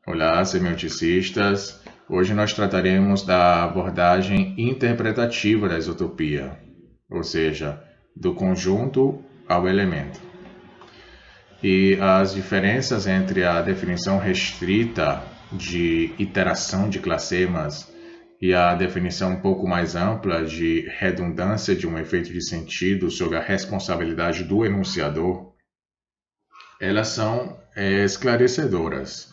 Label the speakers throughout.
Speaker 1: Olá, semioticistas. Hoje nós trataremos da abordagem interpretativa da isotopia, ou seja, do conjunto ao elemento. E as diferenças entre a definição restrita de iteração de classemas e a definição um pouco mais ampla de redundância de um efeito de sentido sob a responsabilidade do enunciador, elas são esclarecedoras.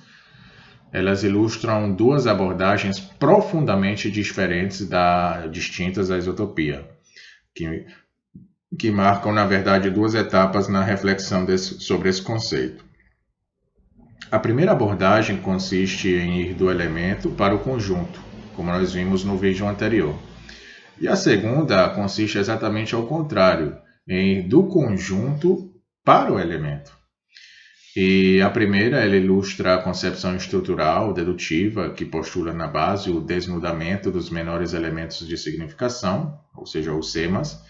Speaker 1: Elas ilustram duas abordagens profundamente distintas da isotopia, que marcam, na verdade, duas etapas na reflexão sobre esse conceito. A primeira abordagem consiste em ir do elemento para o conjunto, como nós vimos no vídeo anterior. E a segunda consiste exatamente ao contrário, em ir do conjunto para o elemento. E a primeira, ela ilustra a concepção estrutural dedutiva que postula na base o desnudamento dos menores elementos de significação, ou seja, os semas,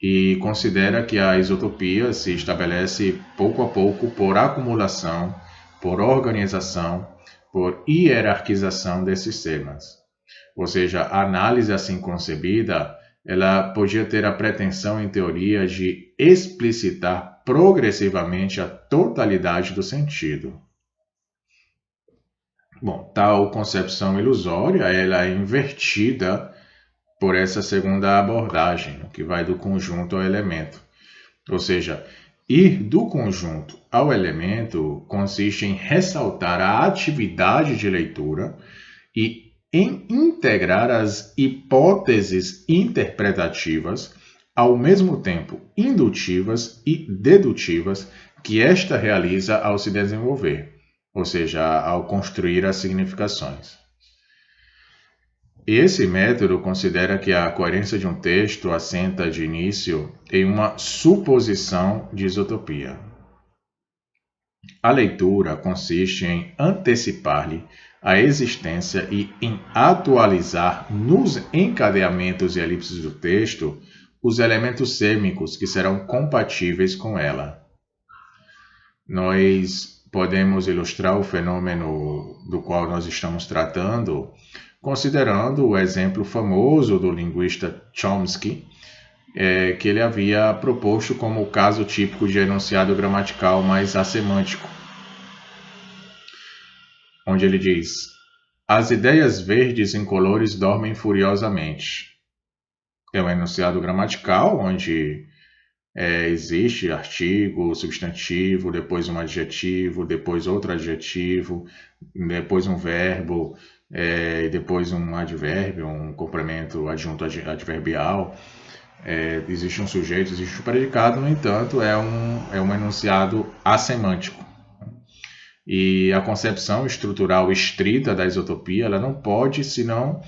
Speaker 1: e considera que a isotopia se estabelece pouco a pouco por acumulação, por organização, por hierarquização desses semas. Ou seja, a análise assim concebida, ela podia ter a pretensão, em teoria, de explicitar progressivamente a totalidade do sentido. Bom, tal concepção ilusória, ela é invertida por essa segunda abordagem, que vai do conjunto ao elemento. Ou seja, ir do conjunto ao elemento consiste em ressaltar a atividade de leitura e em integrar as hipóteses interpretativas, ao mesmo tempo indutivas e dedutivas, que esta realiza ao se desenvolver, ou seja, ao construir as significações. Esse método considera que a coerência de um texto assenta de início em uma suposição de isotopia. A leitura consiste em antecipar-lhe a existência e em atualizar nos encadeamentos e elipses do texto os elementos sêmicos que serão compatíveis com ela. Nós podemos ilustrar o fenômeno do qual nós estamos tratando considerando o exemplo famoso do linguista Chomsky, que ele havia proposto como o caso típico de enunciado gramatical mais assemântico, onde ele diz: as ideias verdes incolores dormem furiosamente. É um enunciado gramatical onde existe artigo, substantivo, depois um adjetivo, depois outro adjetivo, depois um verbo, depois um advérbio, um complemento adjunto adverbial. Existe um sujeito, existe um predicado, no entanto, é um enunciado assemântico. E a concepção estrutural estrita da isotopia, ela não pode senão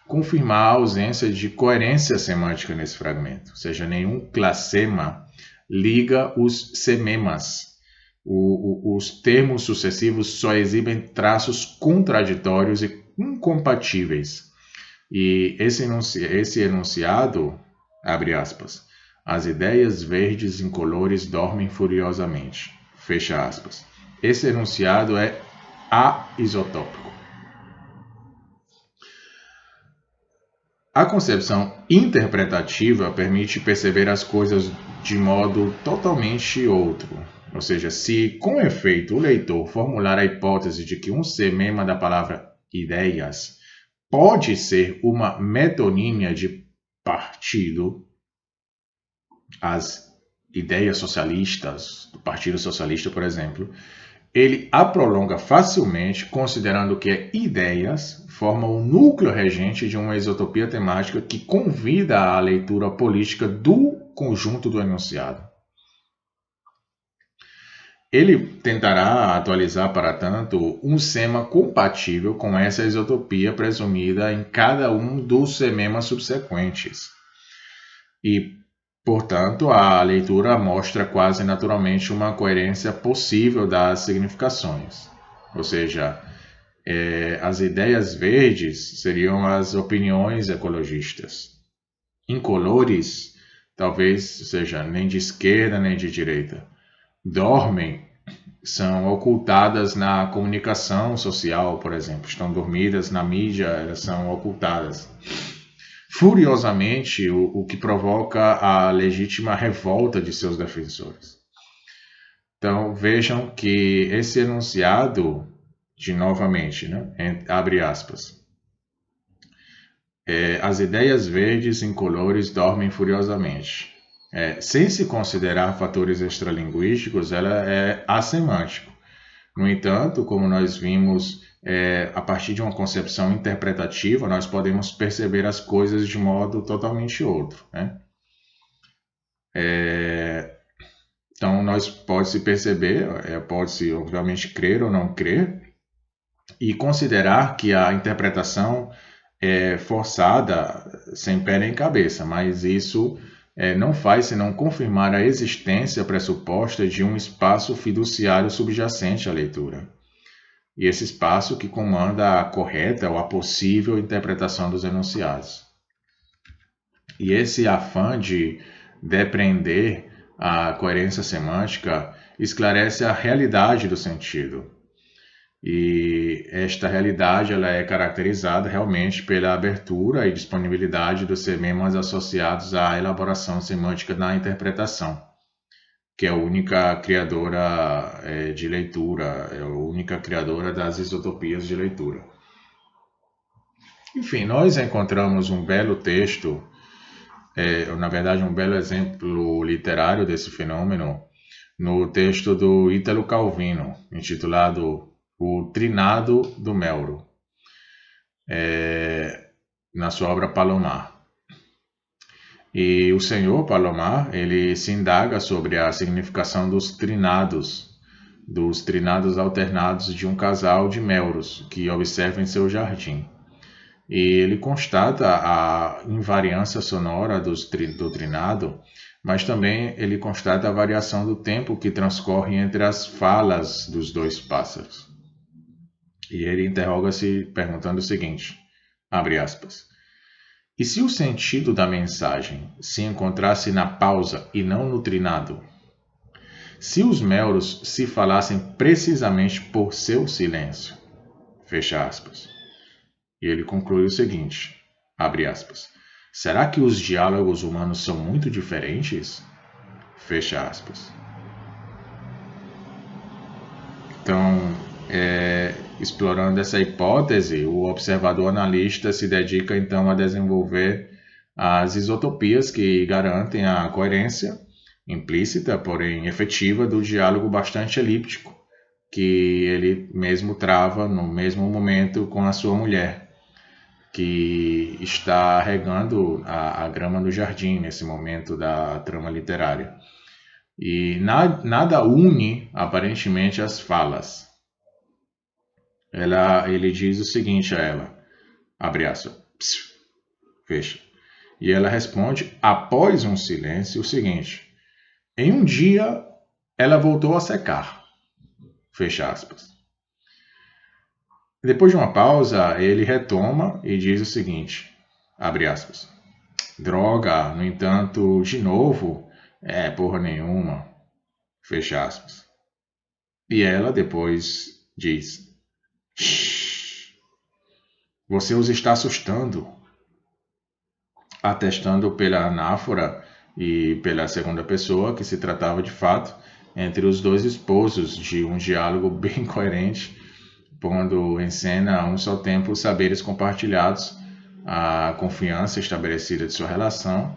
Speaker 1: confirmar a ausência de coerência semântica nesse fragmento, ou seja, nenhum classema liga os sememas. Os termos sucessivos só exibem traços contraditórios e incompatíveis. E esse enunciado, abre aspas, as ideias verdes incolores dormem furiosamente, fecha aspas. Esse enunciado é aisotópico. A concepção interpretativa permite perceber as coisas de modo totalmente outro. Ou seja, se com efeito o leitor formular a hipótese de que um semema da palavra ideias pode ser uma metonímia de partido, as ideias socialistas, do Partido Socialista, por exemplo, ele a prolonga facilmente, considerando que ideias formam o núcleo regente de uma isotopia temática que convida à leitura política do conjunto do enunciado. Ele tentará atualizar, para tanto, um sema compatível com essa isotopia presumida em cada um dos sememas subsequentes. E, portanto, a leitura mostra quase naturalmente uma coerência possível das significações. Ou seja, as ideias verdes seriam as opiniões ecologistas. Incolores, talvez seja nem de esquerda nem de direita. Dormem são ocultadas na comunicação social, por exemplo. Estão dormidas na mídia, elas são ocultadas. Furiosamente, o que provoca a legítima revolta de seus defensores. Então, vejam que esse enunciado, novamente, né, abre aspas, as ideias verdes incolores dormem furiosamente. Sem se considerar fatores extralinguísticos, ela é assemântico. No entanto, como nós vimos, a partir de uma concepção interpretativa, nós podemos perceber as coisas de modo totalmente outro, né? Então, pode-se perceber, pode-se, obviamente, crer ou não crer, e considerar que a interpretação é forçada, sem pé nem cabeça, mas isso não faz senão confirmar a existência pressuposta de um espaço fiduciário subjacente à leitura. E esse espaço que comanda a correta ou a possível interpretação dos enunciados. E esse afã de depreender a coerência semântica esclarece a realidade do sentido. E esta realidade ela é caracterizada realmente pela abertura e disponibilidade dos semimas associados à elaboração semântica na interpretação, que é a única criadora de leitura, é a única criadora das isotopias de leitura. Enfim, nós encontramos um belo texto, na verdade um belo exemplo literário desse fenômeno, no texto do Ítalo Calvino, intitulado O Trinado do Melro, na sua obra Palomar. E o senhor Palomar, ele se indaga sobre a significação dos trinados alternados de um casal de melros que observa em seu jardim. E ele constata a invariância sonora do trinado, mas também ele constata a variação do tempo que transcorre entre as falas dos dois pássaros. E ele interroga-se perguntando o seguinte, abre aspas, e se o sentido da mensagem se encontrasse na pausa e não no trinado? Se os melros se falassem precisamente por seu silêncio? Fecha aspas. E ele conclui o seguinte, abre aspas, será que os diálogos humanos são muito diferentes? Fecha aspas. Então, explorando essa hipótese, o observador analista se dedica então a desenvolver as isotopias que garantem a coerência implícita, porém efetiva, do diálogo bastante elíptico que ele mesmo trava no mesmo momento com a sua mulher, que está regando a grama no jardim nesse momento da trama literária. E nada une aparentemente as falas. Ele diz o seguinte a ela, abre aspas, fecha. E ela responde, após um silêncio, o seguinte, em um dia ela voltou a secar, fecha aspas. Depois de uma pausa, ele retoma e diz o seguinte, abre aspas, droga, no entanto, de novo, porra nenhuma, fecha aspas. E ela depois diz, você os está assustando, atestando pela anáfora e pela segunda pessoa que se tratava de fato entre os dois esposos de um diálogo bem coerente, pondo em cena a um só tempo os saberes compartilhados, a confiança estabelecida de sua relação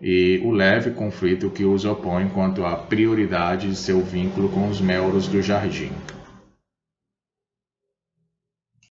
Speaker 1: e o leve conflito que os opõe quanto à prioridade de seu vínculo com os melros do jardim.